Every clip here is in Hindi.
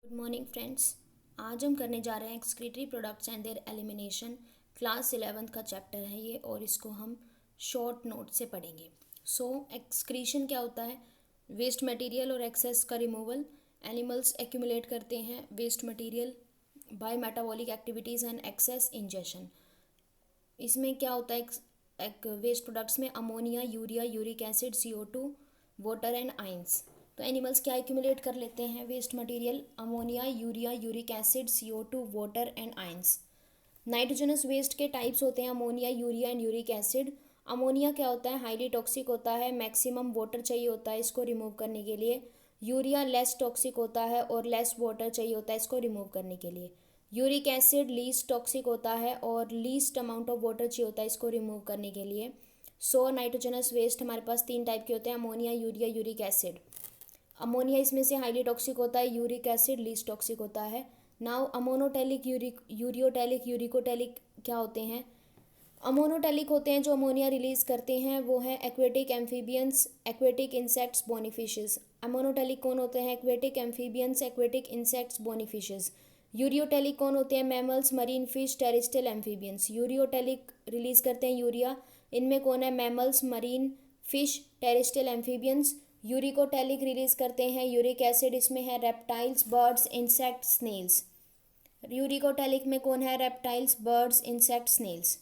Good morning friends. आज हम करने जा रहे हैं excretory products and there elimination. Class 11th का चैप्टर है ये और इसको हम शॉर्ट नोट से पढ़ेंगे। एक्सक्रीशन क्या होता है? वेस्ट मटेरियल और एक्सेस का रिमूवल। एनिमल्स एक्यूमुलेट करते हैं waste material by metabolic activities and excess ingestion. इसमें क्या होता है? एक वेस्ट प्रोडक्ट्स में ammonia, urea, uric acid, CO2, water and ions. तो एनिमल्स क्या एक्यूमुलेट कर लेते हैं? Waste material, ammonia, urea, uric acid, CO2, water and ions. Nitrogenous waste के टाइप्स होते हैं ammonia, urea and uric acid. Ammonia क्या होता है? हाईली टॉक्सिक होता है, मैक्सिमम वाटर चाहिए होता है इसको रिमूव करने के लिए। यूरिया लेस टॉक्सिक होता है और लेस वाटर चाहिए होता है इसको रिमूव करने के लिए। यूरिक एसिड लीस्ट टॉक्सिक होता है और लीस्ट अमाउंट ऑफ वाटर चाहिए होता है इसको रिमूव करने के लिए। नाइट्रोजनस वेस्ट हमारे पास 3 टाइप के होते हैं, ammonia, urea, uric acid. Ammonia इसमें से हाईली टॉक्सिक होता है, यूरिक एसिड लीस्ट टॉक्सिक होता है। नाउ अमोनोटेलिक, यूरियोटेलिक, यूरिकोटेलिक क्या होते हैं? अमोनोटेलिक होते हैं जो अमोनिया रिलीज करते हैं, वो है aquatic amphibians, aquatic insects, bony fishes. Ammonotelic कौन होते हैं? Aquatic amphibians, aquatic insects, bony fishes. Ureotelic कौन होते हैं? Mammals, marine fish, terrestrial amphibians. Ureotelic release करते हैं यूरिया, इनमें कौन है? Mammals, marine fish, terrestrial amphibians. Uricotelic release करते हैं यूरिक एसिड, इसमें है reptiles, birds, insects, snails. Uricotelic में कौन है? Reptiles, birds, insects, snails.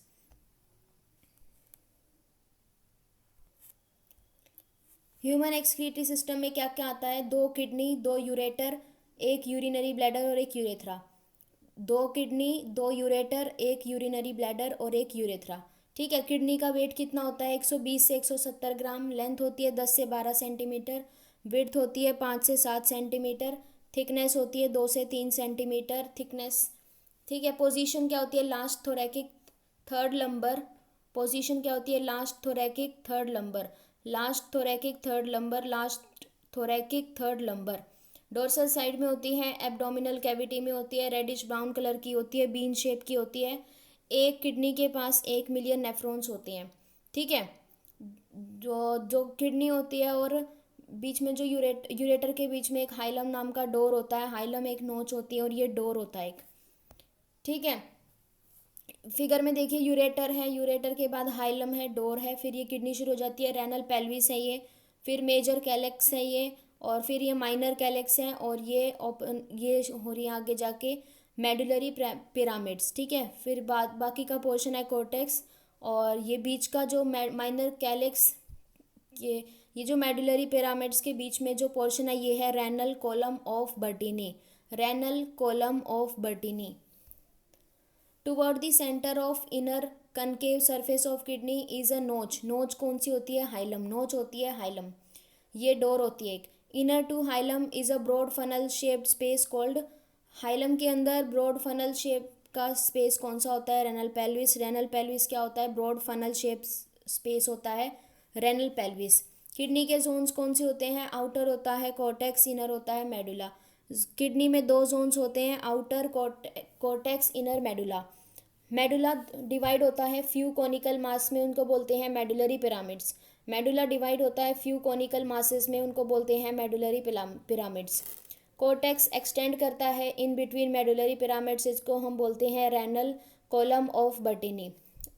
Human excretory system में क्या क्या आता है? 2 किडनी, 2 यूरेटर, 1 यूरिनरी ब्लैडर और 1 urethra. 2 kidney, 2 ureter, 1 urinary bladder और 1 यूरेथ्रा। ठीक है। किडनी का वेट कितना होता है? 120 से 170 ग्राम। लेंथ होती है 10 से 12 सेंटीमीटर। विड्थ होती है 5 से 7 सेंटीमीटर। थिकनेस होती है 2 से 3 सेंटीमीटर थिकनेस। ठीक है। पोजीशन क्या होती है? Last thoracic third lumbar. Position क्या होती है? Last thoracic third lumbar, last thoracic third lumbar, last thoracic third lumbar. Dorsal side में होती है, एब्डोमिनल कैविटी में होती है, रेडिश ब्राउन कलर की होती है, बीन शेप की होती है। एक किडनी के पास 1 मिलियन नेफ्रॉन्स होते हैं। ठीक है। जो जो किडनी होती है और बीच में जो यूरेटर के बीच में एक हाइलम नाम का डोर होता है, हाइलम एक नोच होती है और ये डोर होता है एक। ठीक है। फिगर में देखिए, यूरेटर है, यूरेटर के बाद हाइलम है, डोर है, फिर ये किडनी शुरू हो जाती है, रेनल पेल्विस है ये, फिर मेजर कैलेक्स है ये, और फिर ये माइनर कैलेक्स है, और ये हो रही है आगे जाके मेडुलरी पिरामिड्स। ठीक है। फिर बाकी का पोर्शन है कोर्टेक्स, और ये बीच का जो माइनर कैलेक्स, ये ये जो मेडुलरी पिरामिड्स के बीच में जो पोर्शन है ये है renal column of बर्टीनी, renal column of बर्टीनी। Toward the centre of inner concave surface of kidney is a नोच। नोच कौन सी होती है? हाइलम। नोच होती है हाइलम। ये डोर होती है एक। Inner to hilum is a broad funnel shaped space called. Hilum के अंदर ब्रॉड फनल शेप का स्पेस कौन सा होता है? Renal pelvis. रेनल पेल्विस क्या होता है? ब्रॉड फनल शेप स्पेस होता है रेनल पेल्विस। किडनी के जोन्स कौन से होते हैं? आउटर होता है कॉर्टेक्स, इनर होता है मेडुला। किडनी में 2 जोन्स होते हैं, outer cortex, inner medulla. Medulla divide होता है फ्यू कॉनिकल मास में, उनको बोलते हैं मेडुलरी पिरामिड्स। मेडुला डिवाइड होता है फ्यू कॉनिकल मासेस में, उनको बोलते हैं मेडुलरी पिरामिड्स। कोर्टेक्स एक्सटेंड करता है इन बिटवीन मेडुलरी पिरामिड्स, इसको हम बोलते हैं renal column of बर्टीनी।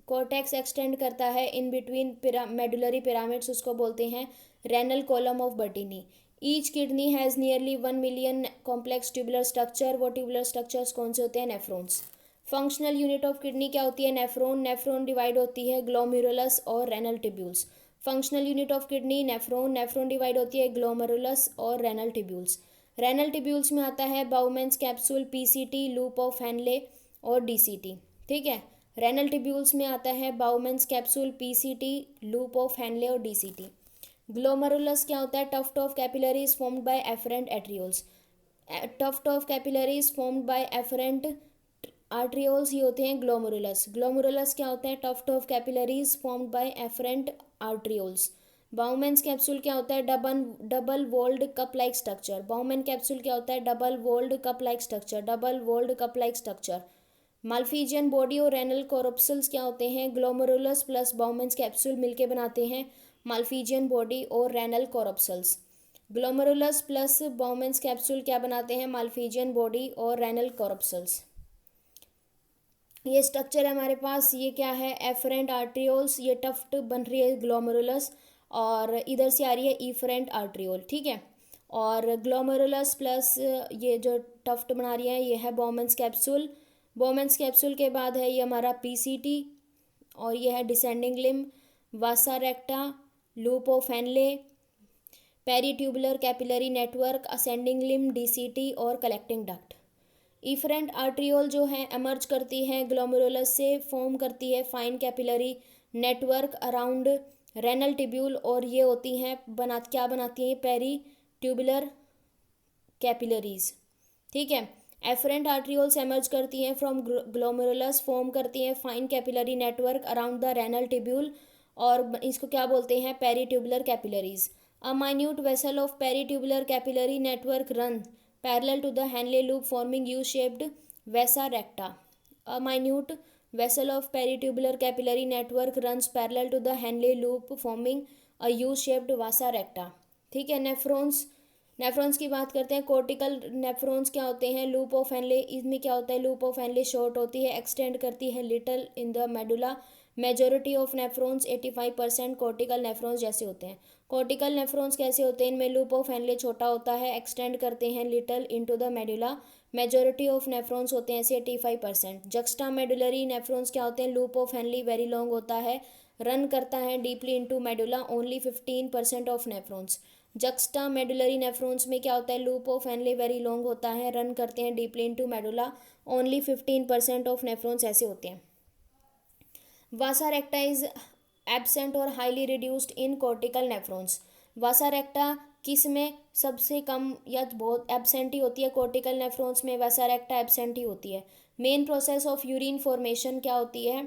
Cortex extend करता है इन बिटवीन मेडुलरी पिरामिड्स, उसको बोलते हैं renal column of बर्टीनी। Each kidney has nearly 1 million complex tubular structure. वो ट्यूबुलर स्ट्रक्चर्स कौन से होते हैं? Nephrons. Functional unit of kidney क्या होती है? नेफ्रॉन। नेफ्रॉन डिवाइड होती है ग्लोमेरुलस और renal tubules. Functional unit of kidney nephron. Nephron divide होती है ग्लोमेरुलस और रेनल ट्यूब्यूल्स। रेनल ट्यूब्यूल्स में आता है Bowman's capsule, PCT, loop of Henle और DCT। ठीक है। रेनल ट्यूब्यूल्स में आता है Bowman's capsule, PCT, loop of Henle और DCT। ग्लोमेरुलस क्या होता है? Tuft of capillaries formed by afferent arterioles. Tuft of capillaries formed by afferent arterioles ही होते हैं ग्लोमेरुलस। ग्लोमेरुलस क्या होता है? Tuft of capillaries formed by afferent arterioles. Bowman's capsule क्या होता है? Double walled cup like structure. Bowmen capsule क्या होता है? Double walled cup like structure, double walled cup like structure. Malpighian body और रेनल कोरप्सल्स क्या होते हैं? ग्लोमेरुलस प्लस बाउमेंस कैप्सूल मिलके बनाते हैं माल्फीजियन बॉडी और renal कोरप्सल्स। Glomerulus plus Bowman's capsule क्या बनाते हैं, माल्फिजियन बॉडी और रेनल कॉर्पसल्स। ये स्ट्रक्चर है हमारे पास, ये क्या है, एफरेंट आर्ट्रियोल्स, ये टफ्ट बन रही है ग्लोमेरुलस, और इधर से आ रही है इफरेंट आर्ट्रियोल, ठीक है। और ग्लोमेरुलस प्लस ये जो टफ्ट बना रही है ये है बाउमेंस कैप्सूल। बाउमेंस कैप्सूल के बाद है ये हमारा पीसीटी, और ये है descending limb, vasa recta, loop of Henle, peritubular capillary network, ascending limb, DCT और कलेक्टिंग डक्ट। इफरेंट आर्ट्रियोल जो है एमर्ज करती है ग्लोमेरुलस से, फॉर्म करती है fine capillary network around renal tubule, और ये होती हैं क्या बनाती हैं, पेरी ट्यूबुलर कैपिलरीज, ठीक है। एफरेंट आर्ट्रियोल्स एमर्ज करती हैं फ्रॉम ग्लोमेरुलस, फॉर्म करती हैं fine capillary network around the renal tubule, और इसको क्या बोलते हैं, peritubular capillaries. A minute vessel of peritubular capillary network run parallel to the Henle loop forming U-shaped vasa recta. A minute vessel of peritubular capillary network runs parallel to the Henle loop forming a U-shaped vasa recta. ठीक है। नेफ्रॉन्स की बात करते हैं। कोर्टिकल नेफ्रॉन्स क्या होते हैं, लूप ऑफ हेनले, इसमें क्या होता है, लूप ऑफ हेनले शॉर्ट होती है, एक्सटेंड करती है little in the medulla. Majority of nephrons 85% cortical nephrons जैसे होते हैं। कोर्टिकल नेफ्रॉन्स कैसे होते हैं, इनमें लूप ऑफ हेनले छोटा होता है, एक्सटेंड करते हैं little into the medulla. Majority of nephrons होते हैं ऐसे 85%। जक्स्टा मेडुलरी नेफ्रॉन्स क्या होते हैं, loop of Henley very long होता है, रन करता है deeply into medulla, only 15% of nephrons. Juxta medullary nephrons में क्या होता है, loop of Henley very long होता है, रन करते हैं deeply into medulla, only 15% of nephrons ऐसे होते हैं। वासा रेक्टा इज एब्सेंट और highly reduced in cortical nephrons. वासा रेक्टा किस में सबसे कम या बहुत एब्सेंट ही होती है, कोर्टिकल नेफ्रॉन्स में वासा रेक्टा एब्सेंट ही होती है। Main process of urine formation क्या होती है,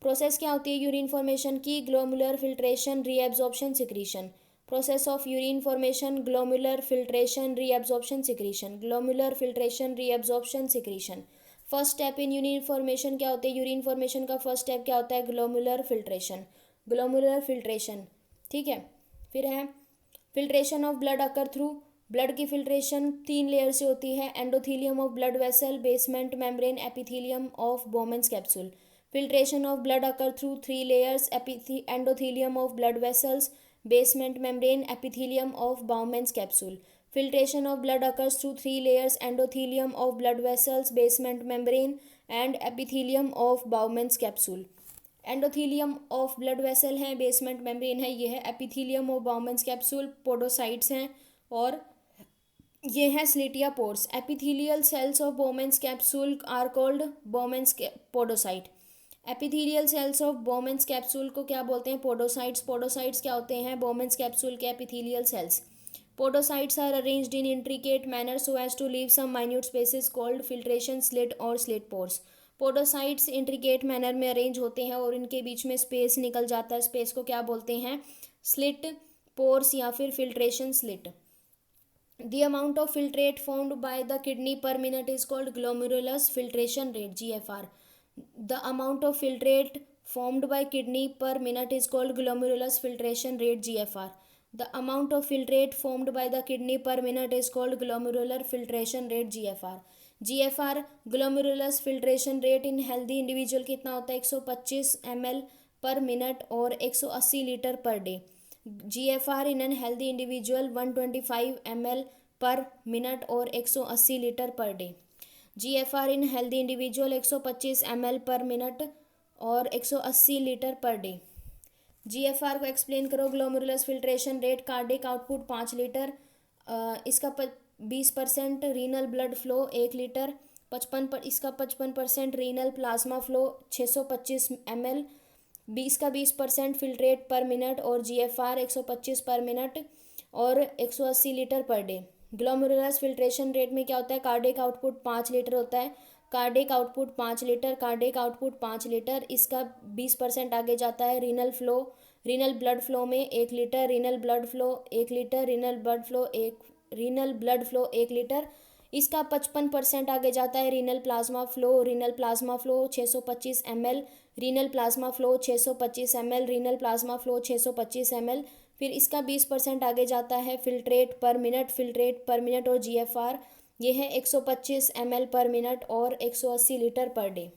प्रोसेस क्या होती है यूरिन फॉर्मेशन की, glomerular filtration reabsorption secretion. Process of urine formation, glomerular filtration reabsorption secretion, glomerular filtration reabsorption secretion. First step in urine formation क्या होते हैं, यूरिन फॉर्मेशन का फर्स्ट स्टेप क्या होता है, ग्लोमुलर फिल्ट्रेशन, ग्लोमुलर फिल्ट्रेशन, ठीक है। फिर है filtration of blood occur through, blood की फिल्ट्रेशन 3 लेयर से होती है, endothelium of blood vessel, basement membrane, epithelium of Bowman's capsule. Filtration of blood occur through 3 layers, endothelium of blood vessels, basement membrane, epithelium of Bowman's capsule. Filtration of blood occurs through 3 layers, endothelium of blood vessels, basement membrane and epithelium of Bowman's capsule. Endothelium of blood vessel है, बेसमेंट मेम्ब्रेन है, ये है epithelium of Bowman's capsule, podocytes हैं, और ये है स्लिटिया pores. Epithelial cells of Bowman's capsule are called Bowman's podocyte. Epithelial cells of Bowman's capsule को क्या बोलते हैं, पोडोसाइट्स। पोडोसाइट्स क्या होते हैं, बोमेंस कैप्सूल के epithelial cells. Podocytes are arranged in intricate manner so as to leave some minute spaces called filtration slit और slit pores. Podocytes intricate manner में अरेंज होते हैं और इनके बीच में स्पेस निकल जाता है, स्पेस को क्या बोलते हैं, स्लिट पोर्स या फिर filtration slit. The amount of filtrate formed by the kidney per minute is called glomerulus filtration rate, GFR. The amount of filtrate formed by kidney per minute is called glomerulus filtration rate, GFR. The amount of filtrate formed by the kidney per minute is called glomerular filtration rate, GFR. GFR glomerulus filtration rate in healthy individual कितना होता है, 125 ml पर मिनट और 180 litre per day. GFR in an healthy individual 125 ml per minute और 180 लीटर पर डे। GFR इन healthy individual 125 ml per minute और 180 लीटर पर डे। GFR को एक्सप्लेन करो, glomerulus filtration rate, cardiac output 5 litre, इसका 20% renal blood flow 1 litre, 55% renal plasma flow 625 ml, 20% filtrate पर मिनट, और GFR 125 पर मिनट और 180 litre per day. Glomerulus filtration rate में क्या होता है, कार्डिक आउटपुट 5 लीटर होता है, cardiac output 5 litre, cardiac output 5 litre, इसका 20% आगे जाता है रीनल ब्लड फ्लो में 1 litre, renal blood flow 1 litre, renal blood flow 1 litre, इसका 55% आगे जाता है renal plasma flow 625 ml, renal plasma flow 625 ml, renal plasma flow 625 ml, फिर इसका 20% आगे जाता है फिल्ट्रेट पर मिनट और जीएफआर ये है 125 ml पर मिनट और 180 लीटर पर डे।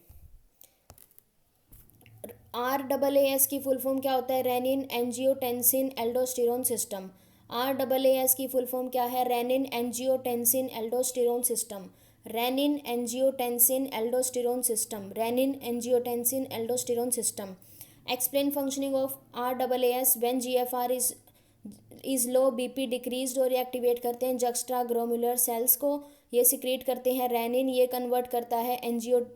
RAAS की फुल फॉर्म क्या होता है? Renin angiotensin aldosterone system. RAAS की फुल फॉर्म क्या है? Renin angiotensin aldosterone system. Renin angiotensin aldosterone system. Renin angiotensin aldosterone system. Explain functioning of RAAS when GFR is low, BP decreased और एक्टिवेट करते हैं जक्स्ट्रा ग्लोमुलर सेल्स को। ये सिक्रीट करते हैं रेनिन, ये कन्वर्ट करता है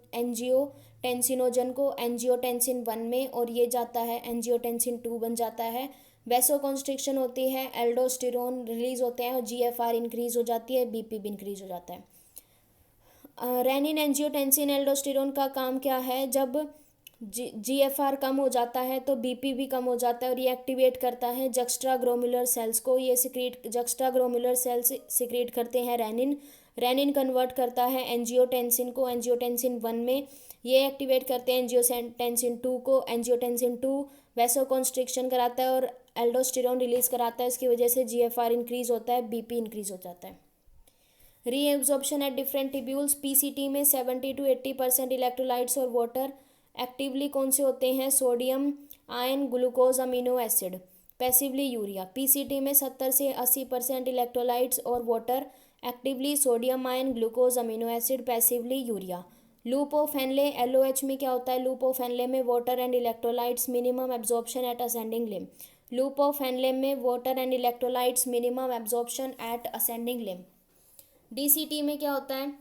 एंजियोटेंसिनोजन को एंजियोटेंसिन 1 में और ये जाता है एंजियोटेंसिन 2 बन जाता है। वैसो कॉन्स्ट्रिक्शन होती है, एल्डोस्टेरोन रिलीज होते हैं और जीएफआर इंक्रीज हो जाती है, बीपी भी इंक्रीज हो जाता है। रेनिन एंजियोटेंसिन एल्डोस्टेरोन का काम क्या है? जब जीएफआर कम हो जाता है तो बीपी भी कम हो जाता है और ये एक्टिवेट करता है जक्स्ट्रा ग्लोमुलर सेल्स को। ये जक्स्ट्रा ग्लोमुलर सेल्स सिक्रीट करते हैं रेनिन। रेनिन कन्वर्ट करता है एंजियोटेंसिन को एंजियोटेंसिन 1 में। ये एक्टिवेट करते हैं एंजियोटेंसिन 2 को एंजियोटेंसिन 2 वैसोकॉन्स्ट्रिक्शन कराता है और एल्डोस्टेरोन रिलीज कराता है। इसकी वजह से जीएफआर इंक्रीज होता है, बीपी इंक्रीज हो जाता है। Reabsorption at different tubules. PCT में 70 to 80% इलेक्ट्रोलाइट्स और वाटर एक्टिवली कौन से होते हैं? Sodium, ion, glucose, amino acid. Passively urea. PCT में 70 से 80% इलेक्ट्रोलाइट्स और water actively sodium, ion, glucose, amino acid. Passively urea. Loop of Henle LOH में क्या होता है? लूप ऑफ हेनले में water and electrolytes minimum absorption at ascending limb. Loop of Henle में water and electrolytes minimum absorption at ascending limb. DCT में क्या होता है?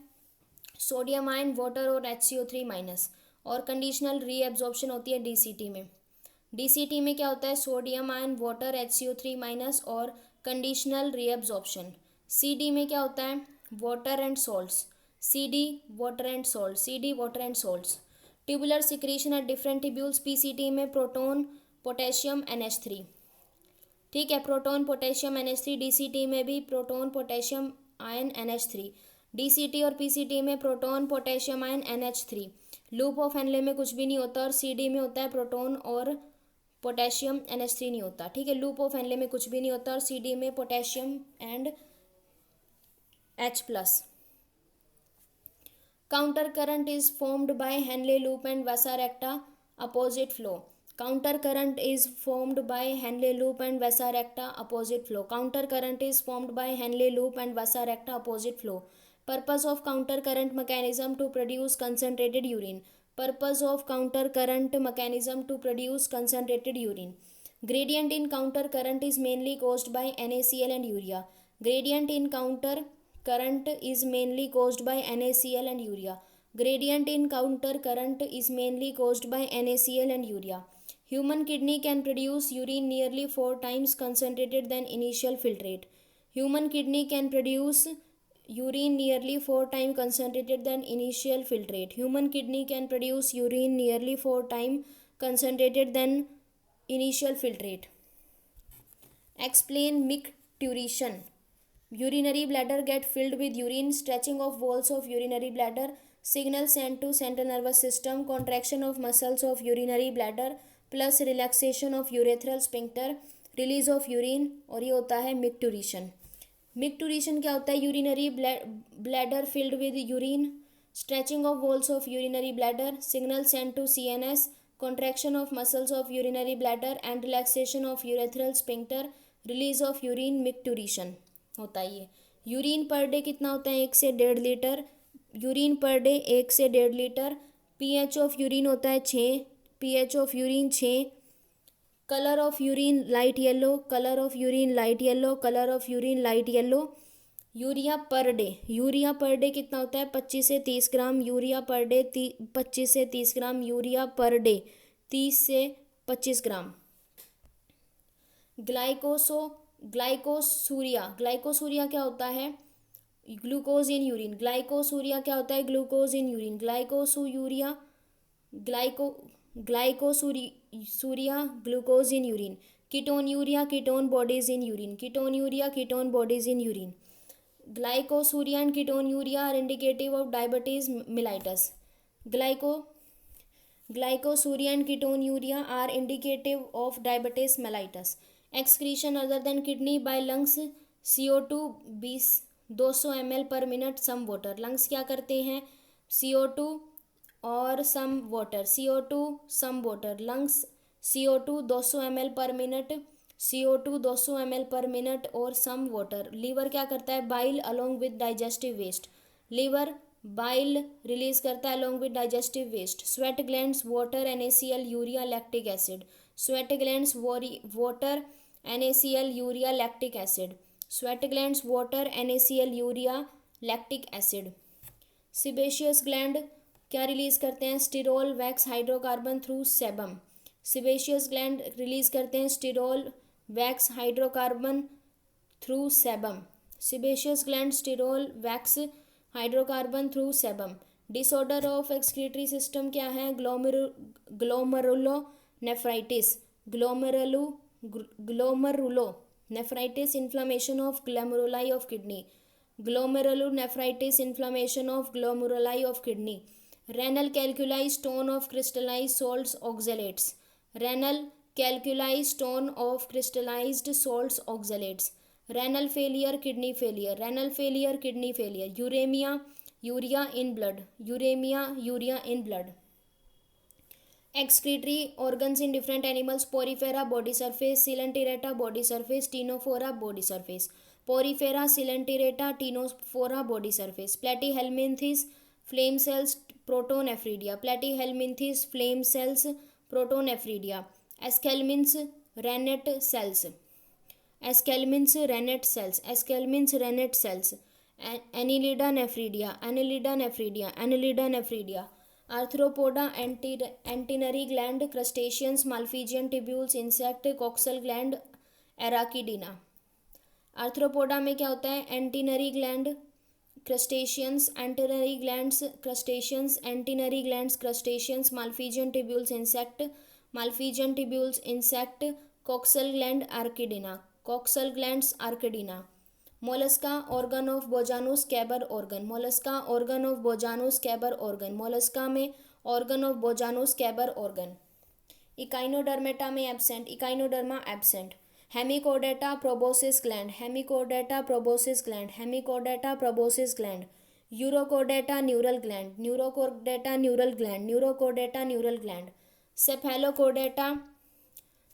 सोडियम आयन, वाटर और HCO3 माइनस और कंडीशनल रीएब्जॉर्प्शन होती है डीसीटी में। डीसीटी में क्या होता है? Sodium ion, water, HCO3 minus और कंडीशनल रीएब्जॉर्प्शन। सीडी में क्या होता है? Water and salts. CD water and salt, CD water and salts. Tubular secretion at different tubules. PCT में प्रोटोन, पोटेशियम, NH3। ठीक है, प्रोटोन, पोटेशियम, NH3। डीसीटी में भी proton, potassium, ion, NH3। DCT और पीसीटी में proton, potassium, ion, NH3। Loop of Henle में कुछ भी नहीं होता और सीडी में होता है प्रोटोन और पोटेशियम, NH3 नहीं होता। ठीक है, लूप ऑफ हेनले में कुछ भी नहीं होता और सीडी में potassium and H+। Counter current is formed by Henle loop and vasa recta opposite flow. Counter current is formed by Henle loop and vasa recta opposite flow. Counter current is formed by Henle loop and vasa recta opposite flow. Purpose of counter current mechanism to produce concentrated urine. Purpose of counter current mechanism to produce concentrated urine. Gradient in counter current is mainly caused by NaCl and urea. Gradient in counter current is mainly caused by NaCl and urea. Gradient in counter current is mainly caused by NaCl and urea. Human kidney can produce urine nearly 4 times concentrated than initial filtrate. Human kidney can produce urine nearly 4 times concentrated than initial filtrate. Human kidney can produce urine nearly 4 times concentrated than initial filtrate. Explain micturition. Urinary bladder get filled with urine. Stretching of walls of urinary bladder. Signal sent to central nervous system. Contraction of muscles of urinary bladder plus relaxation of urethral sphincter, release of urine और ये होता है मिक्टूरिशन। मिक्टूरिशन क्या होता है? Urinary bladder filled with urine, stretching of walls of urinary bladder, signal send to CNS, contraction of muscles of urinary bladder and relaxation of urethral sphincter, release of urine, micturition होता है ये। यूरिन पर डे कितना होता है? 1 से 1.5 लीटर। यूरिन पर डे 1 से 1.5 लीटर। pH ऑफ यूरिन होता है 6। pH of urine 6। Colour of urine light yellow, colour of urine light yellow, colour of urine light yellow. Urea per day, urea per day कितना होता है? 25 से 30 ग्राम। यूरिया पर डे 25 से 30 ग्राम। यूरिया पर डे 30 से 25 ग्राम। ग्लाइकोसूरिया, ग्लाइकोसूरिया क्या होता है? Glucose in urine. ग्लाइकोसूरिया क्या होता है? Glucose in urine. Glycosuria glucose in urine. Ketonuria, ketone bodies in urine. Ketonuria, ketone bodies in urine. Glycosuria and ketonuria are indicative of diabetes mellitus. Glycosuria and ketonuria are indicative of diabetes mellitus. Excretion other than kidney by lungs, CO2 200 ml per minute, some water. Lungs क्या करते हैं, CO2 और some water, CO2 some water. Lungs CO2 200 ml per minute, CO2 200 ml per minute और सम वाटर। लीवर क्या करता है, bile along with digestive waste. Liver bile release करता है along with digestive waste. Sweat glands water, NaCl, urea, lactic acid. Sweat glands water, NaCl, urea, lactic acid. Sweat glands water, NaCl, urea, lactic acid. Sebaceous gland क्या रिलीज करते हैं, sterol, wax, hydrocarbon through sebum. Sebaceous gland release करते हैं sterol, wax, hydrocarbon through sebum. Sebaceous gland sterol, wax, hydrocarbon through sebum. Disorder of excretory system क्या है, glomerulonephritis, glomerulonephritis, inflammation of glomeruli of kidney, glomerulonephritis, inflammation of glomeruli of kidney. Renal calculi, stone of crystallised salts oxalates, renal calculi, stone of crystallised salts oxalates. Renal failure, kidney failure, renal failure, kidney failure. Uraemia, urea in blood, uraemia, urea in blood. excretory organs in different animals, porifera body surface, coelenterata body surface, ctenophora body surface, porifera, coelenterata, ctenophora body surface. platyhelminthes flame cells, protonephridia, platyhelminthes flame cells, protonephridia. escalmins rennet cells, escalmins rennet cells, escalmins rennet cells. Annelida nephridia, Annelida nephridia, Annelida nephridia. Arthropoda, antennary gland, crustaceans, malpighian tubules, insect, coxal gland, arachidina. Arthropoda में क्या होता है, एंटीनरी gland, crustaceans, एंटीनरी glands, crustaceans, एंटीनरी glands, crustaceans, Malpighian tubules, insect, Malpighian tubules, insect, coxal gland, आर्किडिना, coxal glands, आर्किडिना। Mollusca, organ of बोजानोस कैबर organ, Mollusca, organ of बोजानोस कैबर organ, Mollusca में ऑर्गन ऑफ बोजानोस कैबर ऑर्गन। इकाइनोडर्मेटा में absent, इकाइनोडर्मा absent. Hemichordata proboscis gland, hemichordata proboscis gland, hemichordata proboscis gland. Urochordata neural gland, न्यूरोकोडेटा neural gland, न्यूरोकोडेटा neural gland. Cephalochordata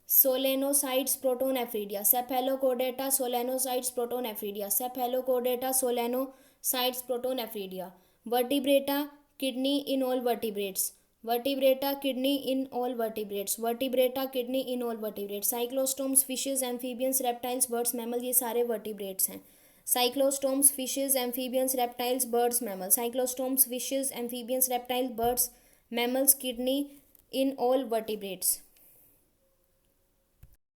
solenocytes protonephridia, Cephalochordata solenocytes protonephridia, Cephalochordata solenocytes protonephridia. Vertebrata kidney in all vertebrates, Vertebrata kidney in all vertebrates, Vertebrata kidney in all vertebrates. Cyclostomes fishes, amphibians, reptiles, birds, mammal, ये सारे वर्टिब्रेट्स हैं। Cyclostomes fishes, amphibians, reptiles, birds, mammal. Cyclostomes fishes, amphibians, reptiles, birds, mammals, kidney in all vertebrates.